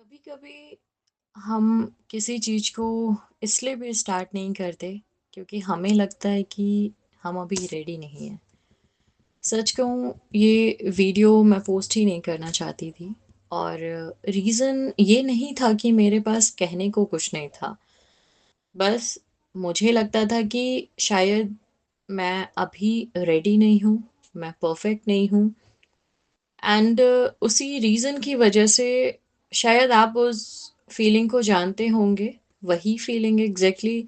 कभी-कभी हम किसी चीज़ को इसलिए भी स्टार्ट नहीं करते क्योंकि हमें लगता है कि हम अभी रेडी नहीं हैं। सच कहूँ ये वीडियो मैं पोस्ट ही नहीं करना चाहती थी और रीज़न ये नहीं था कि मेरे पास कहने को कुछ नहीं था। बस मुझे लगता था कि शायद मैं अभी रेडी नहीं हूँ, मैं परफेक्ट नहीं हूँ एंड उसी रीज़न की वजह से शायद आप उस फीलिंग को जानते होंगे। वही फीलिंग एग्ज़ैक्टली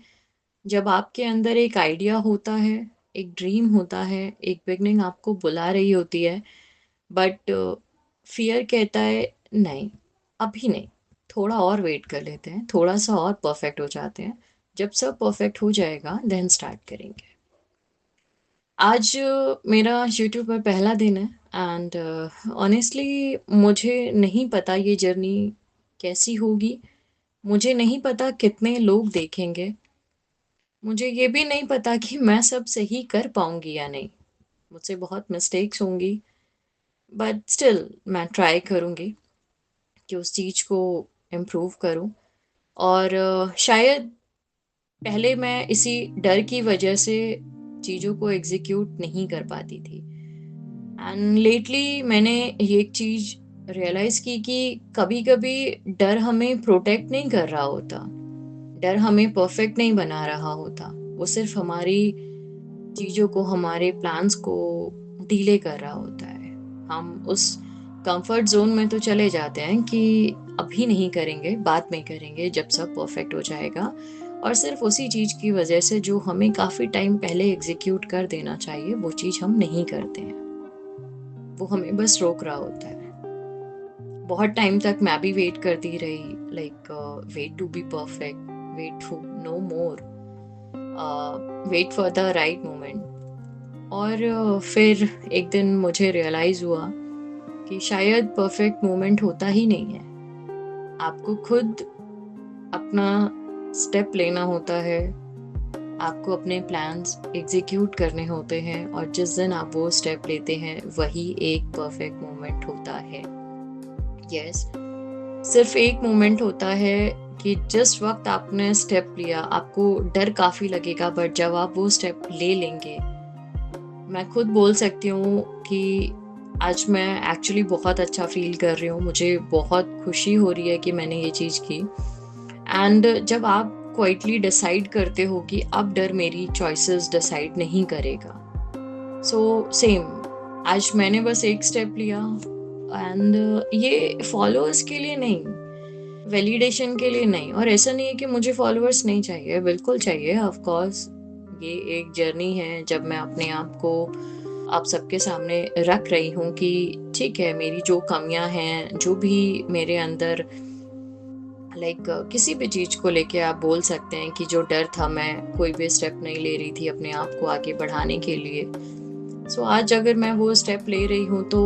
जब आपके अंदर एक आइडिया होता है, एक ड्रीम होता है, एक बिगनिंग आपको बुला रही होती है, बट फ़ियर कहता है नहीं, अभी नहीं, थोड़ा और वेट कर लेते हैं, थोड़ा-सा और परफ़ेक्ट हो जाते हैं। जब सब परफ़ेक्ट हो जाएगा देन स्टार्ट करेंगे। आज मेरा यूट्यूब पर पहला दिन है एंड ऑनेस्टली मुझे नहीं पता ये जर्नी कैसी होगी। मुझे नहीं पता कितने लोग देखेंगे। मुझे ये भी नहीं पता कि मैं सब सही कर पाऊँगी या नहीं। मुझसे बहुत मिस्टेक्स होंगी बट स्टिल मैं ट्राई करूँगी कि उस चीज़ को इम्प्रूव करूँ और शायद पहले मैं इसी डर की वजह से चीज़ों को एग्ज़ीक्यूट नहीं कर पाती थी। एंड लेटली मैंने ये एक चीज़ रियलाइज़ की कि कभी-कभी डर हमें प्रोटेक्ट नहीं कर रहा होता। डर हमें परफेक्ट नहीं बना रहा होता। वो सिर्फ़ हमारी चीज़ों को, हमारे प्लान्स को डिले कर रहा होता है। हम उस कंफर्ट ज़ोन में तो चले जाते हैं कि अभी नहीं करेंगे, बाद में करेंगे जब सब परफेक्ट हो जाएगा और सिर्फ़ उसी चीज़ की वज़ह से जो हमें काफ़ी टाइम पहले एग्ज़ीक्यूट कर देना चाहिए, वो चीज़ हम नहीं करते हैं। वो हमें बस रोक रहा होता है। बहुत टाइम तक मैं भी वेट करती रही like wait to be perfect, wait to know more, wait for the right moment और फिर एक दिन मुझे रियलाइज़ हुआ कि शायद परफेक्ट मोमेंट होता ही नहीं है। आपको खुद अपना स्टेप लेना होता है, आपको अपने प्लान्स एग्ज़ीक्यूट करने होते हैं और जिस दिन आप वो स्टेप लेते हैं, वही एक परफेक्ट मोमेंट होता है। यस, सिर्फ़ एक मोमेंट होता है कि जिस वक़्त आपने स्टेप लिया, आपको डर काफ़ी लगेगा बट जब आप वो स्टेप ले लेंगे, मैं खुद बोल सकती हूँ कि आज मैं एक्चुअली बहुत अच्छा फ़ील कर रही हूँ। मुझे बहुत खुशी हो रही है कि मैंने ये चीज़ की एंड जब आप क्वाइटली डिसाइड करते हो कि अब डर मेरी चॉइसेस डिसाइड नहीं करेगा। सो सेम आज मैंने बस एक स्टेप लिया एंड ये फॉलोअर्स के लिए नहीं, वैलिडेशन के लिए नहीं और ऐसा नहीं है कि मुझे फॉलोअर्स नहीं चाहिए, बिल्कुल चाहिए ऑफ कोर्स। ये एक जर्नी है जब मैं अपने आप को आप सबके सामने रख रही हूँ कि ठीक है, मेरी जो कमियां हैं, जो भी मेरे अंदर लाइक किसी भी चीज़ को लेके आप बोल सकते हैं कि जो डर था, मैं कोई भी स्टेप नहीं ले रही थी अपने आप को आगे बढ़ाने के लिए। सो आज अगर मैं वो स्टेप ले रही हूँ तो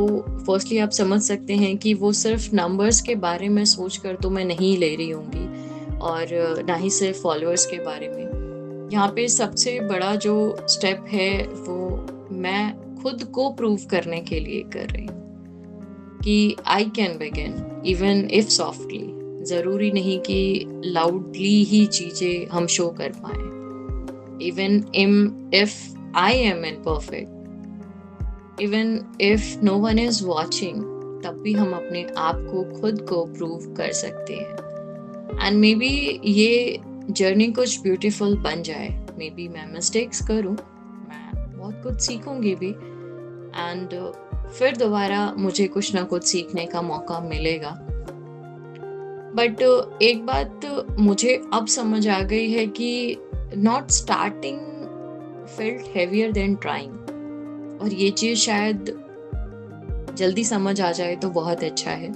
फर्स्टली आप समझ सकते हैं कि वो सिर्फ नंबर्स के बारे में सोच कर तो मैं नहीं ले रही होंगी और ना ही सिर्फ फॉलोअर्स के बारे में। यहाँ पे सबसे बड़ा जो स्टेप है वो मैं खुद को प्रूव करने के लिए कर रही हूँ कि I can begin even if softly. ज़रूरी नहीं कि लाउडली ही चीज़ें हम शो कर पाएँ। Even if I am imperfect, even if no one is watching, तब भी हम अपने आप को खुद को प्रूव कर सकते हैं एंड मे बी ये जर्नी कुछ ब्यूटीफुल बन जाए। मे बी मैं मिस्टेक्स करूं, मैं बहुत कुछ सीखूंगी भी एंड फिर दोबारा मुझे कुछ ना कुछ सीखने का मौका मिलेगा। बट एक बात मुझे अब समझ आ गई है कि not starting felt heavier than trying और ये चीज़ शायद जल्दी समझ आ जाए तो बहुत अच्छा है।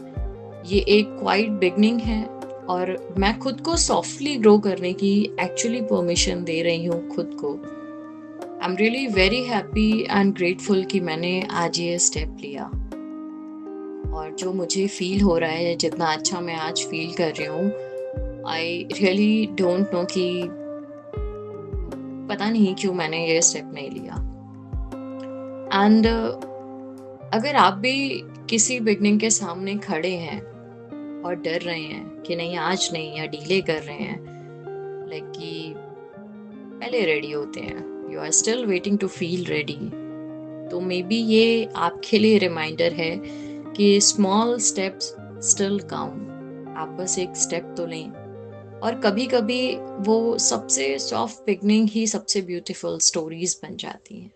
ये एक क्वाइट बिगनिंग है और मैं खुद को सॉफ्टली ग्रो करने की एक्चुअली परमिशन दे रही हूँ खुद को। I am really very happy and grateful कि मैंने आज ये स्टेप लिया और जो मुझे फील हो रहा है, जितना अच्छा मैं आज फील कर रही हूँ, आई रियली डोंट नो कि पता नहीं क्यों मैंने ये स्टेप नहीं लिया। एंड अगर आप भी किसी बिगनिंग के सामने खड़े हैं और डर रहे हैं कि नहीं आज नहीं, या डिले कर रहे हैं, लाइक कि पहले रेडी होते हैं, you are still waiting to feel ready, तो मे बी ये आपके लिए रिमाइंडर है कि स्मॉल स्टेप्स स्टिल काउंट। आप बस एक स्टेप तो लें, और कभी कभी वो सबसे सॉफ्ट बिगनिंग ही सबसे ब्यूटीफुल स्टोरीज बन जाती हैं।